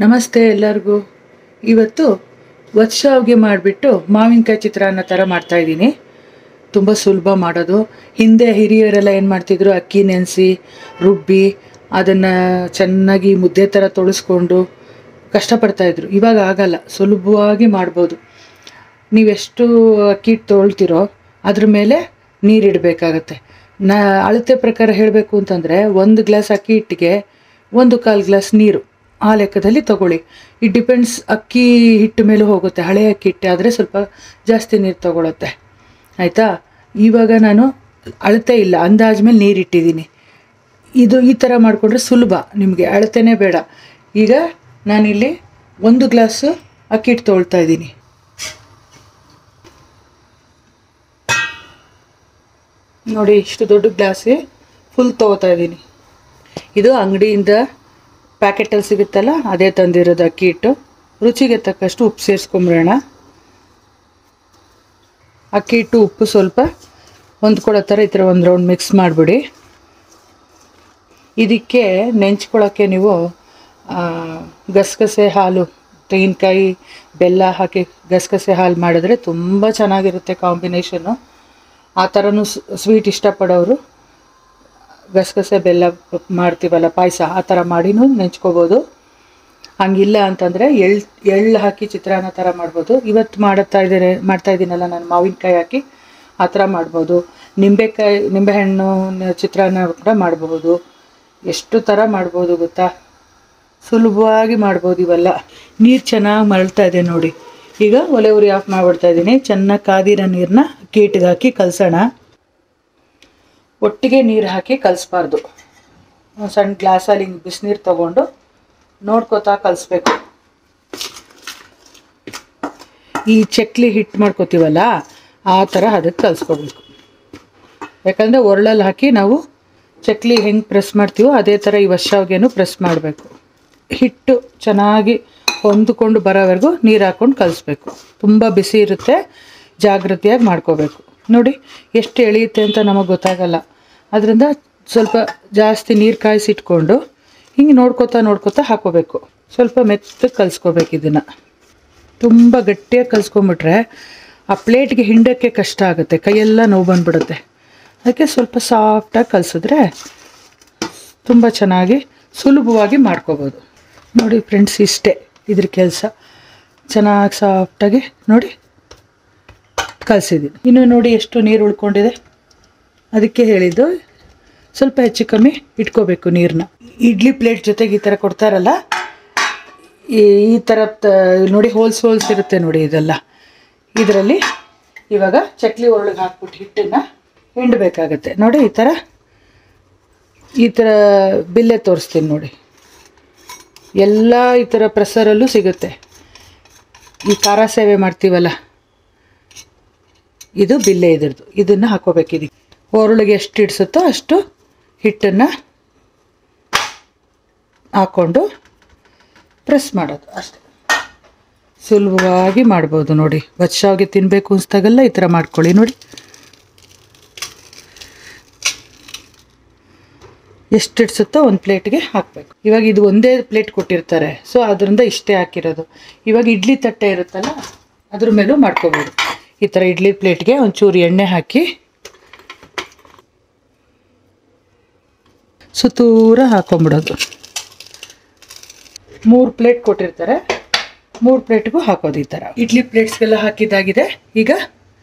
ನಮಸ್ತೆ ಎಲ್ಲರಿಗೂ. ಇವತ್ತು ವರ್ಷಾವ್ಗೆ ಮಾಡಿಬಿಟ್ಟು ಮಾವಿನಕಾಯಿ ಚಿತ್ರಾನ್ನ ಥರ ಮಾಡ್ತಾಯಿದ್ದೀನಿ. ತುಂಬ ಸುಲಭ ಮಾಡೋದು. ಹಿಂದೆ ಹಿರಿಯರೆಲ್ಲ ಏನು ಮಾಡ್ತಿದ್ರು, ಅಕ್ಕಿ ನೆನೆಸಿ ರುಬ್ಬಿ ಅದನ್ನು ಚೆನ್ನಾಗಿ ಮುದ್ದೆ ಥರ ತೊಳಸ್ಕೊಂಡು ಕಷ್ಟಪಡ್ತಾಯಿದ್ರು. ಇವಾಗ ಆಗಲ್ಲ, ಸುಲಭವಾಗಿ ಮಾಡ್ಬೋದು. ನೀವೆಷ್ಟು ಅಕ್ಕಿ ತೊಳ್ತೀರೋ ಅದ್ರ ಮೇಲೆ ನೀರಿಡಬೇಕಾಗತ್ತೆ. ಅಳತೆ ಪ್ರಕಾರ ಹೇಳಬೇಕು ಅಂತಂದರೆ 1 ಗ್ಲಾಸ್ ಅಕ್ಕಿ ಹಿಟ್ಟಿಗೆ 1/4 ಗ್ಲಾಸ್ ನೀರು ಆ ಲೆಕ್ಕದಲ್ಲಿ ತಗೊಳ್ಳಿ. ಇಟ್ ಡಿಪೆಂಡ್ಸ್, ಅಕ್ಕಿ ಹಿಟ್ಟು ಮೇಲೂ ಹೋಗುತ್ತೆ. ಹಳೆ ಅಕ್ಕಿ ಹಿಟ್ಟು ಆದರೆ ಸ್ವಲ್ಪ ಜಾಸ್ತಿ ನೀರು ತಗೊಳುತ್ತೆ, ಆಯಿತಾ. ಇವಾಗ ನಾನು ಅಳತೆ ಇಲ್ಲ, ಅಂದಾಜು ಮೇಲೆ ನೀರಿಟ್ಟಿದ್ದೀನಿ. ಈ ಥರ ಮಾಡಿಕೊಂಡ್ರೆ ಸುಲಭ, ನಿಮಗೆ ಅಳತೆನೇ ಬೇಡ. ಈಗ ನಾನಿಲ್ಲಿ 1 ಗ್ಲಾಸು ಅಕ್ಕಿ ಹಿಟ್ಟು ತೊಗೊಳ್ತಾ ಇದ್ದೀನಿ. ನೋಡಿ, ಇಷ್ಟು ದೊಡ್ಡ ಗ್ಲಾಸೇ ಫುಲ್ ತೊಗೋತಾ ಇದ್ದೀನಿ. ಇದು ಅಂಗಡಿಯಿಂದ ಪ್ಯಾಕೆಟಲ್ಲಿ ಸಿಗುತ್ತಲ್ಲ, ಅದೇ ತಂದಿರೋದು ಅಕ್ಕಿ ಹಿಟ್ಟು. ರುಚಿಗೆ ತಕ್ಕಷ್ಟು ಉಪ್ಪು ಸೇರಿಸ್ಕೊಂಬಿಡೋಣ. ಅಕ್ಕಿ ಹಿಟ್ಟು ಉಪ್ಪು ಸ್ವಲ್ಪ ಹೊಂದ್ಕೊಳ್ಳೋ ಥರ ಈ ಥರ ಒಂದು ರೌಂಡ್ ಮಿಕ್ಸ್ ಮಾಡಿಬಿಡಿ. ಇದಕ್ಕೆ ನೆಂಚ್ಕೊಳ್ಳೋಕ್ಕೆ ನೀವು ಗಸಗಸೆ ಹಾಲು, ತೆಂಗಿನಕಾಯಿ, ಬೆಲ್ಲ ಹಾಕಿ ಗಸಗಸೆ ಹಾಲು ಮಾಡಿದ್ರೆ ತುಂಬ ಚೆನ್ನಾಗಿರುತ್ತೆ ಕಾಂಬಿನೇಷನ್ನು. ಆ ಥರನೂ ಸ್ವೀಟ್ ಇಷ್ಟಪಡೋರು ಗಸಗಸೆ ಬೆಲ್ಲ ಮಾಡ್ತೀವಲ್ಲ ಪಾಯಸ, ಆ ಥರ ಮಾಡಿನೂ ನೆಂಚ್ಕೋಬೋದು. ಹಂಗಿಲ್ಲ ಅಂತಂದರೆ ಎಳ್ಳು ಹಾಕಿ ಚಿತ್ರಾನ್ನ ಥರ ಮಾಡ್ಬೋದು. ಇವತ್ತು ಮಾಡ್ತಾಯಿದ್ದೀನಲ್ಲ ನಾನು, ಮಾವಿನಕಾಯಿ ಹಾಕಿ ಆ ಥರ ಮಾಡ್ಬೋದು. ನಿಂಬೆಹಣ್ಣು ಚಿತ್ರಾನ್ನ ಕೂಡ ಮಾಡಬಹುದು. ಎಷ್ಟು ಥರ ಮಾಡ್ಬೋದು ಗೊತ್ತಾ, ಸುಲಭವಾಗಿ ಮಾಡ್ಬೋದು ಇವೆಲ್ಲ. ನೀರು ಚೆನ್ನಾಗಿ ಮರಳ್ತಾ ಇದೆ ನೋಡಿ. ಈಗ ಒಲೆ ಉರಿ ಆಫ್ ಮಾಡಿಬಿಡ್ತಾ ಇದ್ದೀನಿ. ಚೆನ್ನಾಗಿ ಕಾದಿರೋ ನೀರನ್ನ ಅಕ್ಕಿ ಹಿಟ್ಟಿಗೆ ಹಾಕಿ ಕಲಸೋಣ. ಒಟ್ಟಿಗೆ ನೀರು ಹಾಕಿ ಕಲಿಸ್ಬಾರ್ದು. ಒಂದು ಸಣ್ಣ ಗ್ಲಾಸಲ್ಲಿ ಹಿಂಗೆ ಬಿಸಿನೀರು ತೊಗೊಂಡು ನೋಡ್ಕೋತಾ ಕಲಿಸ್ಬೇಕು. ಈ ಚಕ್ಲಿ ಹಿಟ್ಟು ಮಾಡ್ಕೋತೀವಲ್ಲ ಆ ಥರ ಅದಕ್ಕೆ ಕಲಿಸ್ಕೋಬೇಕು. ಯಾಕಂದರೆ ಒರಳಲ್ಲಿ ಹಾಕಿ ನಾವು ಚಕ್ಲಿ ಹೆಂಗೆ ಪ್ರೆಸ್ ಮಾಡ್ತೀವೋ ಅದೇ ಥರ ಈ ವರ್ಷಾವ್ಗೆನೂ ಪ್ರೆಸ್ ಮಾಡಬೇಕು. ಹಿಟ್ಟು ಚೆನ್ನಾಗಿ ಹೊಂದ್ಕೊಂಡು ಬರೋವರೆಗೂ ನೀರು ಹಾಕ್ಕೊಂಡು ಕಲಿಸ್ಬೇಕು. ತುಂಬ ಬಿಸಿ ಇರುತ್ತೆ, ಜಾಗ್ರತೆಯಾಗಿ ಮಾಡ್ಕೋಬೇಕು. ನೋಡಿ ಎಷ್ಟು ಎಳೆಯುತ್ತೆ ಅಂತ ನಮಗೆ ಗೊತ್ತಾಗಲ್ಲ. ಅದರಿಂದ ಸ್ವಲ್ಪ ಜಾಸ್ತಿ ನೀರು ಕಾಯಿಸಿಟ್ಕೊಂಡು ಹಿಂಗೆ ನೋಡ್ಕೋತಾ ಹಾಕೋಬೇಕು. ಸ್ವಲ್ಪ ಮೆತ್ತಗೆ ಕಲಿಸ್ಕೋಬೇಕು. ಇದನ್ನು ತುಂಬ ಗಟ್ಟಿಯಾಗಿ ಕಲಿಸ್ಕೊಂಬಿಟ್ರೆ ಆ ಪ್ಲೇಟ್ಗೆ ಹಿಂಡೋಕ್ಕೆ ಕಷ್ಟ ಆಗುತ್ತೆ, ಕೈಯೆಲ್ಲ ನೋವು ಬಂದುಬಿಡುತ್ತೆ. ಅದಕ್ಕೆ ಸ್ವಲ್ಪ ಸಾಫ್ಟಾಗಿ ಕಲಿಸಿದ್ರೆ ತುಂಬ ಚೆನ್ನಾಗಿ ಸುಲಭವಾಗಿ ಮಾಡ್ಕೋಬೋದು. ನೋಡಿ ಫ್ರೆಂಡ್ಸ್, ಇಷ್ಟೇ ಇದ್ರ ಕೆಲಸ. ಚೆನ್ನಾಗಿ ಸಾಫ್ಟಾಗಿ ನೋಡಿ ಕಲಿಸಿದ್ದೀನಿ. ಇನ್ನು ನೋಡಿ ಎಷ್ಟು ನೀರು ಉಳ್ಕೊಂಡಿದೆ. ಅದಕ್ಕೆ ಹೇಳಿದ್ದು ಸ್ವಲ್ಪ ಹೆಚ್ಚು ಕಮ್ಮಿ ಇಟ್ಕೋಬೇಕು ನೀರನ್ನ. ಇಡ್ಲಿ ಪ್ಲೇಟ್ ಜೊತೆಗೆ ಈ ಥರ ಕೊಡ್ತಾರಲ್ಲ, ಈ ಥರ ನೋಡಿ ಹೋಲ್ಸ್ ಇರುತ್ತೆ ನೋಡಿ. ಇದೆಲ್ಲ ಇದರಲ್ಲಿ ಇವಾಗ ಚಕ್ಲಿ ಒಳಗೆ ಹಾಕ್ಬಿಟ್ಟು ಹಿಟ್ಟನ್ನು ಹಿಂಡಬೇಕಾಗತ್ತೆ. ನೋಡಿ ಈ ಥರ ಬಿಲ್ಲೆ ತೋರಿಸ್ತೀನಿ ನೋಡಿ. ಎಲ್ಲ ಈ ಥರ ಪ್ರೆಸರಲ್ಲೂ ಸಿಗುತ್ತೆ. ಈ ಖಾರ ಸೇವೆ ಮಾಡ್ತೀವಲ್ಲ, ಇದು ಬಿಲ್ಲೆ ಇದ್ರದ್ದು. ಇದನ್ನು ಹಾಕೋಬೇಕಿದೆ. ಒರಳಿಗೆ ಎಷ್ಟು ಇಡಿಸುತ್ತೋ ಅಷ್ಟು ಹಿಟ್ಟನ್ನು ಹಾಕ್ಕೊಂಡು ಪ್ರೆಸ್ ಮಾಡೋದು ಅಷ್ಟೆ. ಸುಲಭವಾಗಿ ಮಾಡ್ಬೋದು ನೋಡಿ. ವರ್ಷಾವ್ಗೆ ತಿನ್ನಬೇಕು ಅನಿಸ್ದಾಗೆಲ್ಲ ಈ ಥರ ಮಾಡ್ಕೊಳ್ಳಿ. ನೋಡಿ ಎಷ್ಟು ಇಡ್ಸುತ್ತೋ ಒಂದು ಪ್ಲೇಟ್ಗೆ ಹಾಕಬೇಕು. ಇವಾಗ ಇದು ಒಂದೇ ಪ್ಲೇಟ್ ಕೊಟ್ಟಿರ್ತಾರೆ, ಸೊ ಅದರಿಂದ ಇಷ್ಟೇ ಹಾಕಿರೋದು. ಇವಾಗ ಇಡ್ಲಿ ತಟ್ಟೆ ಇರುತ್ತಲ್ಲ, ಅದ್ರ ಮೇಲೂ ಮಾಡ್ಕೋಬೋದು. ಈ ಥರ ಇಡ್ಲಿ ಪ್ಲೇಟ್ಗೆ ಒಂಚೂರು ಎಣ್ಣೆ ಹಾಕಿ ಸುತ್ತೂರ ಹಾಕೊಂಬಿಡೋದು. 3 ಪ್ಲೇಟ್ ಕೊಟ್ಟಿರ್ತಾರೆ, 3 ಪ್ಲೇಟ್ಗೂ ಹಾಕೋದು. ಈ ಥರ ಇಡ್ಲಿ ಪ್ಲೇಟ್ಸ್ಗೆಲ್ಲ ಹಾಕಿದ್ದಾಗಿದೆ. ಈಗ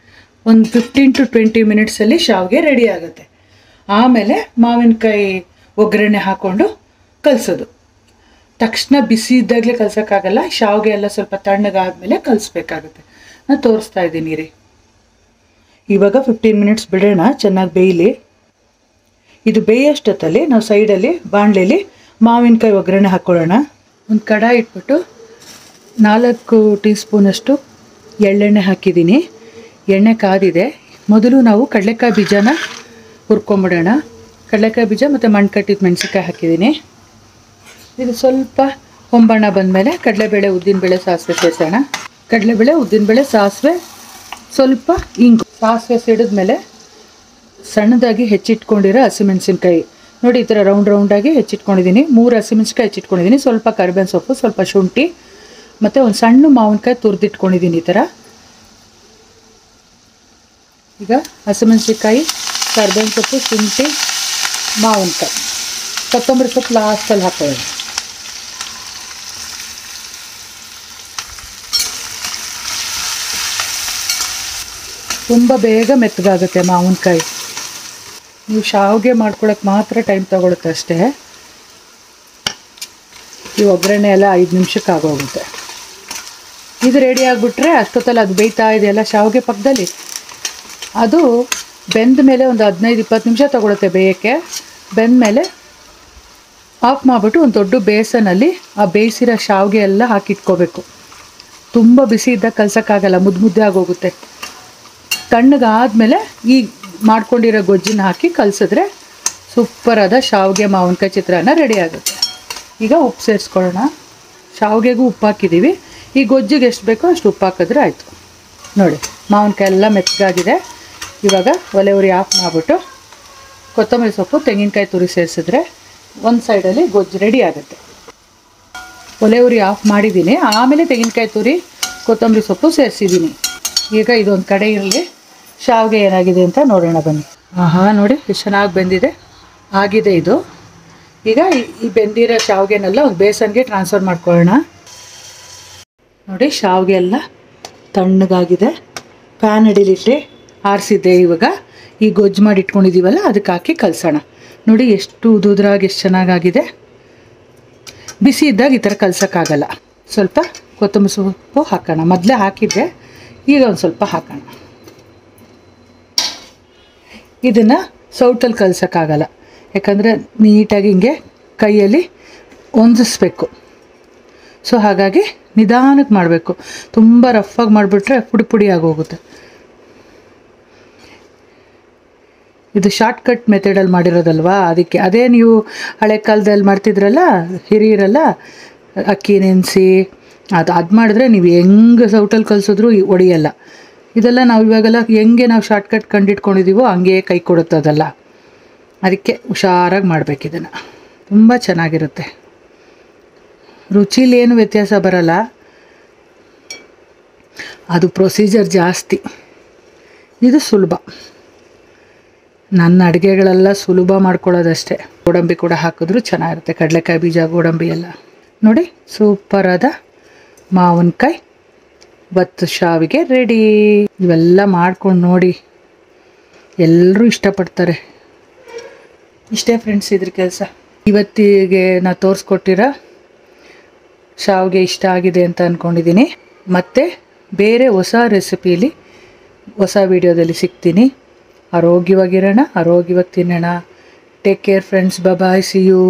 ಒಂದು 15 to 20 ಮಿನಿಟ್ಸಲ್ಲಿ ಶಾವಿಗೆ ರೆಡಿ ಆಗುತ್ತೆ. ಆಮೇಲೆ ಮಾವಿನಕಾಯಿ ಒಗ್ಗರಣೆ ಹಾಕ್ಕೊಂಡು ಕಲಿಸೋದು. ತಕ್ಷಣ ಬಿಸಿ ಇದ್ದಾಗಲೇ ಕಲ್ಸೋಕ್ಕಾಗಲ್ಲ. ಶಾವಿಗೆ ಎಲ್ಲ ಸ್ವಲ್ಪ ತಣ್ಣಗಾದ್ಮೇಲೆ ಕಲಿಸ್ಬೇಕಾಗುತ್ತೆ. ನಾನು ತೋರಿಸ್ತಾ ಇದ್ದೀನಿ ರೀ. ಇವಾಗ 15 ಮಿನಿಟ್ಸ್ ಬಿಡೋಣ, ಚೆನ್ನಾಗಿ ಬೇಯಲಿ. ಇದು ಬೇಯೋಷ್ಟೊತ್ತಲ್ಲಿ ನಾವು ಸೈಡಲ್ಲಿ ಬಾಣಲೆಯಲ್ಲಿ ಮಾವಿನಕಾಯಿ ಒಗ್ಗರಣೆ ಹಾಕ್ಕೊಳ್ಳೋಣ. ಒಂದು ಕಡಾಯಿ ಇಟ್ಬಿಟ್ಟು 4 ಟೀ ಸ್ಪೂನಷ್ಟು ಎಳ್ಳೆಣ್ಣೆ ಹಾಕಿದ್ದೀನಿ. ಎಣ್ಣೆ ಕಾದಿದೆ. ಮೊದಲು ನಾವು ಕಡಲೆಕಾಯಿ ಬೀಜನ ಹುರ್ಕೊಂಬಿಡೋಣ. ಕಡಲೆಕಾಯಿ ಬೀಜ ಮತ್ತು ಮಣ್ಣು ಕಟ್ಟಿದ ಮೆಣಸಿನ್ಕಾಯಿ ಹಾಕಿದ್ದೀನಿ. ಇದು ಸ್ವಲ್ಪ ಹೊಂಬಣ್ಣ ಬಂದಮೇಲೆ ಕಡಲೆಬೇಳೆ, ಉದ್ದಿನಬೇಳೆ, ಸಾಸಿವೆ ಸೇರಿಸೋಣ. ಕಡಲೆಬೇಳೆ, ಉದ್ದಿನಬೇಳೆ, ಸಾಸಿವೆ, ಸ್ವಲ್ಪ ಇಂಗು. ಸಾಸಿವೆ ಸಿಡಿದ್ಮೇಲೆ ಸಣ್ಣದಾಗಿ ಹೆಚ್ಚಿಟ್ಕೊಂಡಿರೋ ಹಸಿಮೆಣಸಿನ್ಕಾಯಿ ನೋಡಿ ಈ ಥರ ರೌಂಡಾಗಿ ಹೆಚ್ಚಿಟ್ಕೊಂಡಿದ್ದೀನಿ. 3 ಹಸಿಮೆಣಸಿನ್ಕಾಯಿ ಹೆಚ್ಚಿಟ್ಕೊಂಡಿದ್ದೀನಿ, ಸ್ವಲ್ಪ ಕರಿಬೇವಿನ ಸೊಪ್ಪು, ಸ್ವಲ್ಪ ಶುಂಠಿ ಮತ್ತು ಒಂದು ಸಣ್ಣ ಮಾವಿನಕಾಯಿ ತುರಿದಿಟ್ಕೊಂಡಿದ್ದೀನಿ ಈ ಥರ. ಈಗ ಹಸಿಮೆಣಸಿನ್ಕಾಯಿ, ಕರಿಬೇವಿನ ಸೊಪ್ಪು, ಶುಂಠಿ, ಮಾವಿನಕಾಯಿ, ಕೊತ್ತಂಬರಿ ಸೊಪ್ಪು ಲಾಸ್ಟಲ್ಲಿ ಹಾಕೊಳ್ಳೋದು. ತುಂಬ ಬೇಗ ಮೆತ್ತಗಾಗುತ್ತೆ ಮಾವಿನಕಾಯಿ. ನೀವು ಶಾವಿಗೆ ಮಾಡ್ಕೊಳಕ್ಕೆ ಮಾತ್ರ ಟೈಮ್ ತೊಗೊಳುತ್ತೆ ಅಷ್ಟೇ. ಈ ಒಗ್ಗರಣೆ ಎಲ್ಲ 5 ನಿಮಿಷಕ್ಕೆ ಆಗೋಗುತ್ತೆ. ಇದು ರೆಡಿ ಆಗಿಬಿಟ್ರೆ ಅಷ್ಟೊತ್ತಲ್ಲಿ ಅದು ಬೇಯ್ತಾ ಇದೆಯಲ್ಲ ಶಾವಿಗೆ ಪಕ್ಕದಲ್ಲಿ, ಅದು ಬೆಂದ ಮೇಲೆ ಒಂದು 15-20 ನಿಮಿಷ ತೊಗೊಳುತ್ತೆ ಬೇಯೋಕ್ಕೆ. ಬೆಂದ ಮೇಲೆ ಆಫ್ ಮಾಡಿಬಿಟ್ಟು ಒಂದು ದೊಡ್ಡ ಬೇಸನಲ್ಲಿ ಆ ಬೇಯಿಸಿರೋ ಶಾವಿಗೆ ಎಲ್ಲ ಹಾಕಿಟ್ಕೋಬೇಕು. ತುಂಬ ಬಿಸಿ ಇದ್ದಾಗ ಕಲ್ಸೋಕ್ಕಾಗಲ್ಲ, ಮುದ್ದೆ ಆಗೋಗುತ್ತೆ. ತಣ್ಣಗಾದಮೇಲೆ ಈ ಮಾಡ್ಕೊಂಡಿರೋ ಗೊಜ್ಜನ್ನ ಹಾಕಿ ಕಲಸಿದ್ರೆ ಸೂಪರಾದ ಶಾವಿಗೆ ಮಾವಿನಕಾಯಿ ಚಿತ್ರಾನ್ನ ರೆಡಿ ಆಗುತ್ತೆ. ಈಗ ಉಪ್ಪು ಸೇರಿಸ್ಕೊಳ್ಳೋಣ. ಶಾವಿಗೆಗೂ ಉಪ್ಪು ಹಾಕಿದ್ದೀವಿ. ಈ ಗೊಜ್ಜಿಗೆ ಎಷ್ಟು ಬೇಕೋ ಅಷ್ಟು ಉಪ್ಪು ಹಾಕಿದ್ರೆ ಆಯಿತು. ನೋಡಿ ಮಾವಿನಕಾಯಿ ಎಲ್ಲ ಮೆತ್ತಗಾಗಿದೆ. ಇವಾಗ ಒಲೆ ಉರಿ ಆಫ್ ಮಾಡಿಬಿಟ್ಟು ಕೊತ್ತಂಬರಿ ಸೊಪ್ಪು, ತೆಂಗಿನಕಾಯಿ ತುರಿ ಸೇರಿಸಿದ್ರೆ ಒಂದು ಸೈಡಲ್ಲಿ ಗೊಜ್ಜು ರೆಡಿ ಆಗುತ್ತೆ. ಒಲೆ ಉರಿ ಆಫ್ ಮಾಡಿದ್ದೀನಿ. ಆಮೇಲೆ ತೆಂಗಿನಕಾಯಿ ತುರಿ, ಕೊತ್ತಂಬರಿ ಸೊಪ್ಪು ಸೇರಿಸಿದ್ದೀನಿ. ಈಗ ಇದೊಂದು ಕಡೆ ಇರಲಿ. ಶಾವಿಗೆ ಏನಾಗಿದೆ ಅಂತ ನೋಡೋಣ ಬನ್ನಿ. ನೋಡಿ ಎಷ್ಟು ಚೆನ್ನಾಗಿ ಬೆಂದಿದೆ ಆಗಿದೆ ಇದು. ಈಗ ಈ ಬೆಂದಿರೋ ಶಾವಿಗೆನೆಲ್ಲ ಒಂದು ಬೇಸನ್ಗೆ ಟ್ರಾನ್ಸ್ಫರ್ ಮಾಡ್ಕೊಳ್ಳೋಣ. ನೋಡಿ ಶಾವಿಗೆ ಎಲ್ಲ ತಣ್ಣಗಾಗಿದೆ. ಪ್ಯಾನ್ ಅಡಿಲಿಟ್ಟು ಆರಿಸಿದ್ದೆ. ಇವಾಗ ಈ ಗೊಜ್ಜು ಮಾಡಿ ಇಟ್ಕೊಂಡಿದ್ದೀವಲ್ಲ ಅದಕ್ಕೆ ಹಾಕಿ ಕಲಸೋಣ. ನೋಡಿ ಎಷ್ಟು ಉದುದ್ರಾಗಿ ಎಷ್ಟು ಚೆನ್ನಾಗಾಗಿದೆ. ಬಿಸಿ ಇದ್ದಾಗ ಈ ಥರ ಕಲಸೋಕ್ಕಾಗಲ್ಲ. ಸ್ವಲ್ಪ ಕೊತ್ತಂಬರಿ ಸೊಪ್ಪು ಹಾಕೋಣ. ಮೊದಲೇ ಹಾಕಿದ್ದೆ, ಈಗ ಒಂದು ಸ್ವಲ್ಪ ಹಾಕೋಣ. ಇದನ್ನು ಸೌಟಲ್ಲಿ ಕಲಸೋಕ್ಕಾಗಲ್ಲ, ಯಾಕಂದರೆ ನೀಟಾಗಿ ಹಿಂಗೆ ಕೈಯಲ್ಲಿ ಹೊಂದಿಸ್ಬೇಕು. ಸೊ ಹಾಗಾಗಿ ನಿಧಾನಕ್ಕೆ ಮಾಡಬೇಕು. ತುಂಬ ರಫಾಗಿ ಮಾಡಿಬಿಟ್ರೆ ಪುಡಿ ಆಗೋಗುತ್ತೆ. ಇದು ಶಾರ್ಟ್ಕಟ್ ಮೆಥಡಲ್ಲಿ ಮಾಡಿರೋದಲ್ವಾ, ಅದಕ್ಕೆ. ಅದೇ ನೀವು ಹಳೆ ಕಾಲದಲ್ಲಿ ಮಾಡ್ತಿದ್ರಲ್ಲ ಹಿರಿಯರಲ್ಲ, ಅಕ್ಕಿ ನೆನೆಸಿ ಅದು ಮಾಡಿದ್ರೆ ನೀವು ಹೆಂಗೆ ಸೌಟಲ್ಲಿ ಕಲಿಸಿದ್ರು ಒಡೆಯಲ್ಲ. ಇದೆಲ್ಲ ನಾವು ಇವಾಗೆಲ್ಲ ಹೆಂಗೆ ನಾವು ಶಾರ್ಟ್ಕಟ್ ಕಂಡಿಟ್ಕೊಂಡಿದ್ದೀವೋ ಹಂಗೆ ಕೈ ಕೊಡುತ್ತದಲ್ಲ. ಅದಕ್ಕೆ ಹುಷಾರಾಗಿ ಮಾಡಬೇಕು ಇದನ್ನು. ತುಂಬ ಚೆನ್ನಾಗಿರುತ್ತೆ. ರುಚಿಲಿ ಏನು ವ್ಯತ್ಯಾಸ ಬರಲ್ಲ, ಅದು ಪ್ರೊಸೀಜರ್ ಜಾಸ್ತಿ. ಇದು ಸುಲಭ. ನನ್ನ ಅಡುಗೆಗಳೆಲ್ಲ ಸುಲಭ ಮಾಡ್ಕೊಳ್ಳೋದಷ್ಟೇ. ಗೋಡಂಬಿ ಕೂಡ ಹಾಕಿದ್ರು ಚೆನ್ನಾಗಿರುತ್ತೆ, ಕಡಲೆಕಾಯಿ ಬೀಜ, ಗೋಡಂಬಿ ಎಲ್ಲ. ನೋಡಿ ಸೂಪರಾದ ಮಾವಿನಕಾಯಿ ಬತ್ತು ಶಾವಿಗೆ ರೆಡಿ. ಇವೆಲ್ಲ ಮಾಡ್ಕೊಂಡು ನೋಡಿ, ಎಲ್ಲರೂ ಇಷ್ಟಪಡ್ತಾರೆ. ಇಷ್ಟೇ ಫ್ರೆಂಡ್ಸ್ ಇದ್ರ ಕೆಲಸ. ಇವತ್ತಿಗೆ ನಾನು ತೋರಿಸ್ಕೊಟ್ಟಿರೋ ಶಾವಿಗೆ ಇಷ್ಟ ಆಗಿದೆ ಅಂತ ಅಂದ್ಕೊಂಡಿದ್ದೀನಿ. ಮತ್ತು ಬೇರೆ ಹೊಸ ರೆಸಿಪೀಲಿ ಹೊಸ ವೀಡಿಯೋದಲ್ಲಿ ಸಿಗ್ತೀನಿ. ಆರೋಗ್ಯವಾಗಿರೋಣ, ಆರೋಗ್ಯವಾಗಿ ತಿನ್ನೋಣ. Take care friends. Bye, see you.